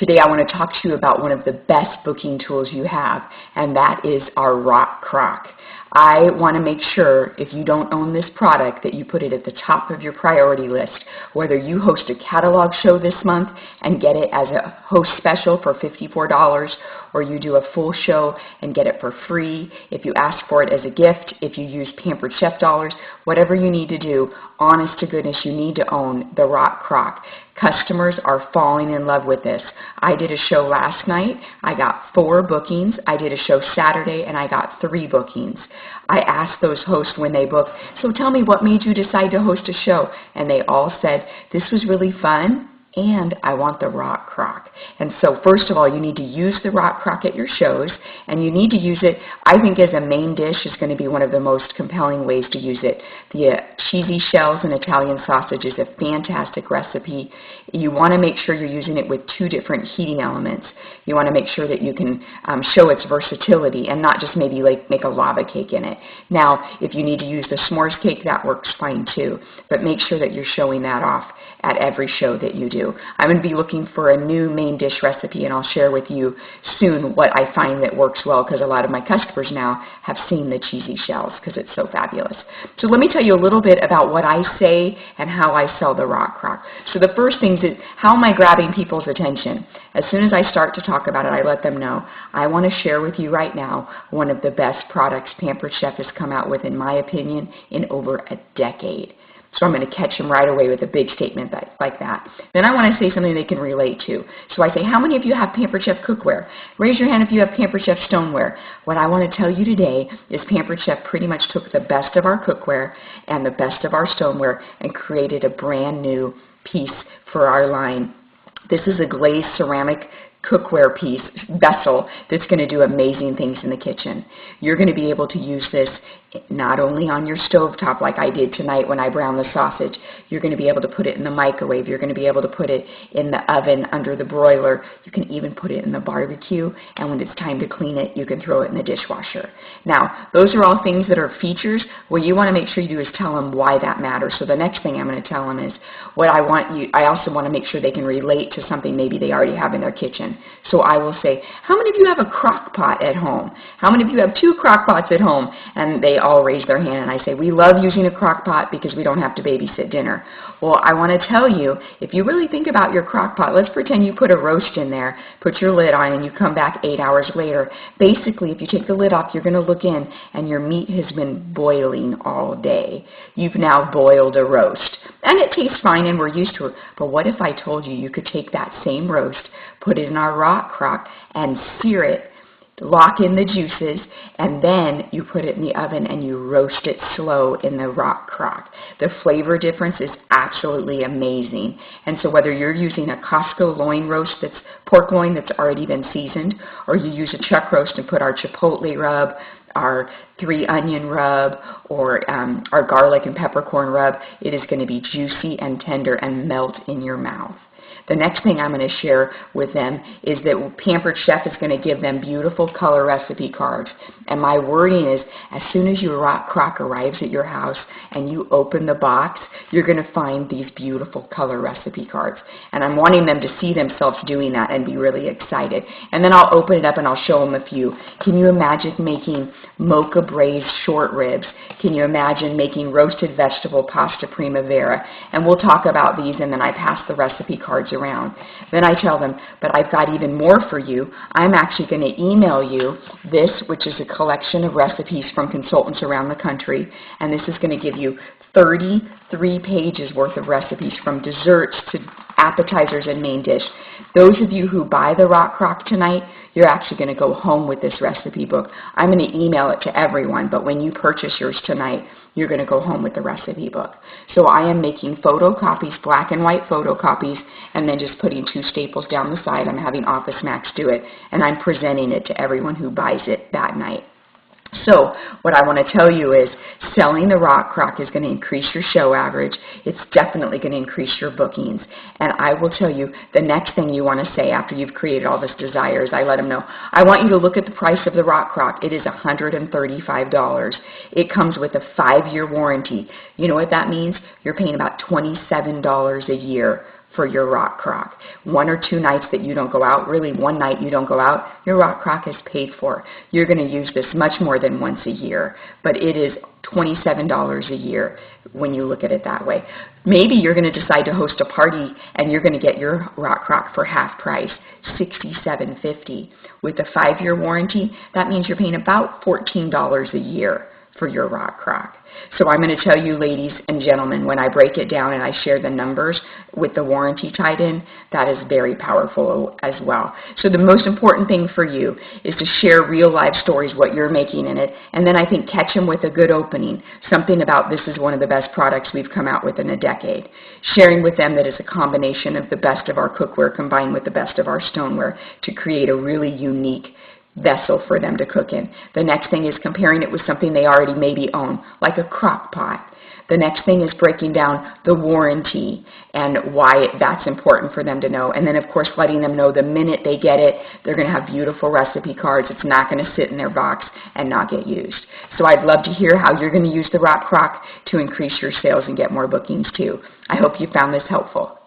Today I want to talk to you about one of the best booking tools you have, and that is our Rock Crock. I want to make sure, if you don't own this product, that you put it at the top of your priority list. Whether you host a catalog show this month and get it as a host special for $54, or you do a full show and get it for free, if you ask for it as a gift, if you use Pampered Chef dollars, whatever you need to do, honest to goodness, you need to own the Rock Crock. Customers are falling in love with this. I did a show last night. I got 4 bookings. I did a show Saturday, and I got 3 bookings. I asked those hosts when they booked, so tell me what made you decide to host a show? And they all said, this was really fun, and I want the Rock Crock. And so first of all, you need to use the Rock Crock at your shows, and you need to use it, I think, as a main dish is going to be one of the most compelling ways to use it. The cheesy shells and Italian sausage is a fantastic recipe. You want to make sure you're using it with 2 different heating elements. You want to make sure that you can show its versatility and not just maybe like make a lava cake in it. Now, if you need to use the s'mores cake, that works fine too, but make sure that you're showing that off at every show that you do. I'm going to be looking for a new main dish recipe, and I'll share with you soon what I find that works well, because a lot of my customers now have seen the cheesy shells because it's so fabulous. So let me tell you a little bit about what I say and how I sell the Rock Crock. So the first thing is, how am I grabbing people's attention? As soon as I start to talk about it, I let them know. I want to share with you right now one of the best products Pampered Chef has come out with, in my opinion, in over a decade. So I'm going to catch them right away with a big statement like that. Then I want to say something they can relate to. So I say, how many of you have Pampered Chef cookware? Raise your hand if you have Pampered Chef stoneware. What I want to tell you today is Pampered Chef pretty much took the best of our cookware and the best of our stoneware and created a brand new piece for our line. This is a glazed ceramic cookware piece, vessel, that's going to do amazing things in the kitchen. You're going to be able to use this not only on your stovetop like I did tonight when I browned the sausage. You're going to be able to put it in the microwave. You're going to be able to put it in the oven under the broiler. You can even put it in the barbecue, and when it's time to clean it, you can throw it in the dishwasher. Now, those are all things that are features. What you want to make sure you do is tell them why that matters. So the next thing I'm going to tell them is I also want to make sure they can relate to something maybe they already have in their kitchen. So I will say, how many of you have a crock pot at home? How many of you have 2 crock pots at home? And they all raise their hand, and I say, we love using a crock pot because we don't have to babysit dinner. Well, I want to tell you, if you really think about your crock pot, let's pretend you put a roast in there, put your lid on, and you come back 8 hours later. Basically, if you take the lid off, you're going to look in, and your meat has been boiling all day. You've now boiled a roast. And it tastes fine, and we're used to it. But what if I told you you could take that same roast, put it in our Rock Crock, and sear it, lock in the juices, and then you put it in the oven and you roast it slow in the Rock Crock. The flavor difference is absolutely amazing. And so whether you're using a Costco loin roast, that's pork loin that's already been seasoned, or you use a chuck roast and put our chipotle rub, our 3-onion rub, or our garlic and peppercorn rub, it is going to be juicy and tender and melt in your mouth. The next thing I'm going to share with them is that Pampered Chef is going to give them beautiful color recipe cards. And my wording is, as soon as your Rock Crock arrives at your house and you open the box, you're going to find these beautiful color recipe cards. And I'm wanting them to see themselves doing that and be really excited. And then I'll open it up and I'll show them a few. Can you imagine making mocha braised short ribs? Can you imagine making roasted vegetable pasta primavera? And we'll talk about these, and then I pass the recipe cards around. Then I tell them, but I've got even more for you. I'm actually going to email you this, which is a collection of recipes from consultants around the country, and this is going to give you 33 pages worth of recipes from desserts to appetizers and main dish. Those of you who buy the Rock Crock tonight, you're actually going to go home with this recipe book. I'm going to email it to everyone, but when you purchase yours tonight, you're going to go home with the recipe book. So I am making photocopies, black and white photocopies, and then just putting 2 staples down the side. I'm having Office Max do it, and I'm presenting it to everyone who buys it that night. So what I want to tell you is selling the Rock Crock is going to increase your show average. It's definitely going to increase your bookings. And I will tell you, the next thing you want to say after you've created all this desire is I let them know, I want you to look at the price of the Rock Crock. It is $135. It comes with a 5-year warranty. You know what that means? You're paying about $27 a year for your rock crock. 1 or 2 nights that you don't go out, really 1 night you don't go out, your rock crock is paid for. You're going to use this much more than once a year, but it is $27 a year when you look at it that way. Maybe you're going to decide to host a party and you're going to get your rock crock for half price, $67.50. With a 5-year warranty, that means you're paying about $14 a year for your rock crock. So I'm going to tell you, ladies and gentlemen, when I break it down and I share the numbers with the warranty tied in, that is very powerful as well. So the most important thing for you is to share real life stories, what you're making in it, and then I think catch them with a good opening, something about this is one of the best products we've come out with in a decade. Sharing with them that it's a combination of the best of our cookware combined with the best of our stoneware to create a really unique vessel for them to cook in. The next thing is comparing it with something they already maybe own, like a crock pot. The next thing is breaking down the warranty and why that's important for them to know. And then, of course, letting them know the minute they get it, they're going to have beautiful recipe cards. It's not going to sit in their box and not get used. So I'd love to hear how you're going to use the rock crock to increase your sales and get more bookings too. I hope you found this helpful.